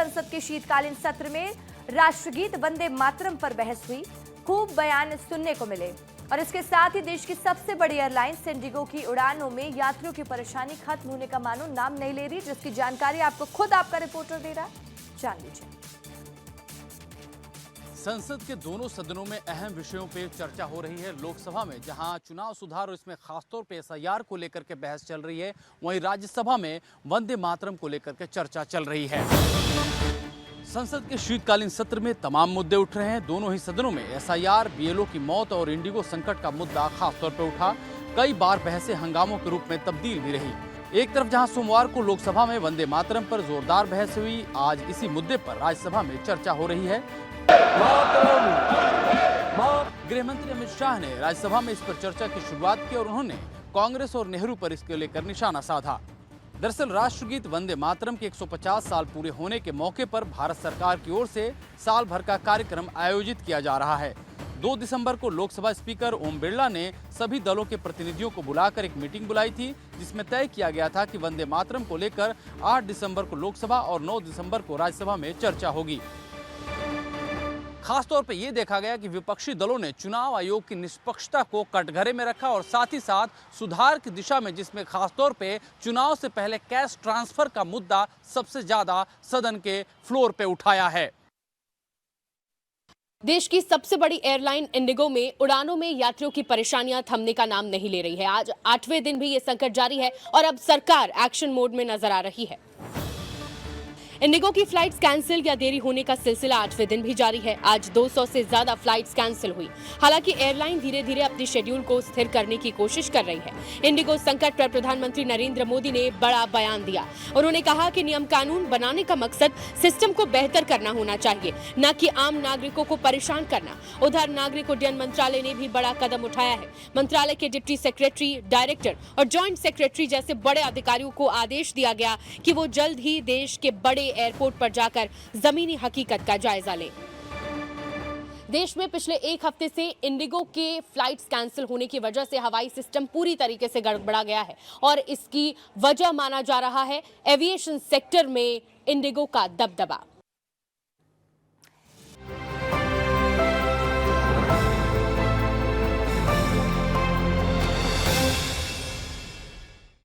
संसद के शीतकालीन सत्र में राष्ट्रगीत वंदे मातरम पर बहस हुई। खूब बयान सुनने को मिले और इसके साथ ही देश की सबसे बड़ी एयरलाइंस इंडिगो की उड़ानों में यात्रियों की परेशानी खत्म होने का मानो नाम नहीं ले रही, जिसकी जानकारी आपको खुद आपका रिपोर्टर दे रहा है। जान लीजिए। संसद के दोनों सदनों में अहम विषयों पे चर्चा हो रही है। लोकसभा में जहां चुनाव सुधार और इसमें खासतौर पे एसआईआर को लेकर के बहस चल रही है, वहीं राज्यसभा में वंदे मातरम को लेकर के चर्चा चल रही है। संसद के शीतकालीन सत्र में तमाम मुद्दे उठ रहे हैं। दोनों ही सदनों में एसआईआर, बीएलओ की मौत और इंडिगो संकट का मुद्दा खासतौर पर उठा। कई बार बहसें हंगामों के रूप में तब्दील भी रही। एक तरफ जहां सोमवार को लोकसभा में वंदे मातरम पर जोरदार बहस हुई, आज इसी मुद्दे पर राज्यसभा में चर्चा हो रही है। गृह मंत्री अमित शाह ने राज्यसभा में इस पर चर्चा की शुरुआत की और उन्होंने कांग्रेस और नेहरू पर इसके लेकर निशाना साधा। दरअसल राष्ट्रगीत वंदे मातरम के 150 साल पूरे होने के मौके पर भारत सरकार की ओर से साल भर का कार्यक्रम आयोजित किया जा रहा है। 2 दिसंबर को लोकसभा स्पीकर ओम बिरला ने सभी दलों के प्रतिनिधियों को बुलाकर एक मीटिंग बुलाई थी, जिसमें तय किया गया था कि वंदे मातरम को लेकर 8 दिसंबर को लोकसभा और 9 दिसंबर को राज्यसभा में चर्चा होगी। खासतौर पर यह देखा गया कि विपक्षी दलों ने चुनाव आयोग की निष्पक्षता को कटघरे में रखा और साथ ही साथ सुधार की दिशा में, जिसमें खासतौर पे चुनाव से पहले कैश ट्रांसफर का मुद्दा सबसे ज्यादा सदन के फ्लोर पे उठाया है। देश की सबसे बड़ी एयरलाइन इंडिगो में उड़ानों में यात्रियों की परेशानियां थमने का नाम नहीं ले रही है। आज 8वें दिन भी ये संकट जारी है और अब सरकार एक्शन मोड में नजर आ रही है। इंडिगो की फ्लाइट्स कैंसिल या देरी होने का सिलसिला 8वें दिन भी जारी है। आज 200 से ज्यादा फ्लाइट्स कैंसिल हुई। हालांकि एयरलाइन धीरे धीरे अपनी शेड्यूल को स्थिर करने की कोशिश कर रही है। इंडिगो संकट पर प्रधानमंत्री नरेंद्र मोदी ने बड़ा बयान दिया। उन्होंने कहा कि नियम कानून बनाने का मकसद सिस्टम को बेहतर करना होना चाहिए, न कि आम नागरिकों को परेशान करना। उधर नागरिक उड्डयन मंत्रालय ने भी बड़ा कदम उठाया है। मंत्रालय के डिप्टी सेक्रेटरी, डायरेक्टर और ज्वाइंट सेक्रेटरी जैसे बड़े अधिकारियों को आदेश दिया गया कि वो जल्द ही देश के बड़े एयरपोर्ट पर जाकर जमीनी हकीकत का जायजा लें। देश में पिछले एक हफ्ते से इंडिगो के फ्लाइट्स कैंसिल होने की वजह से हवाई सिस्टम पूरी तरीके से गड़बड़ा गया है और इसकी वजह माना जा रहा है एविएशन सेक्टर में इंडिगो का दबदबा।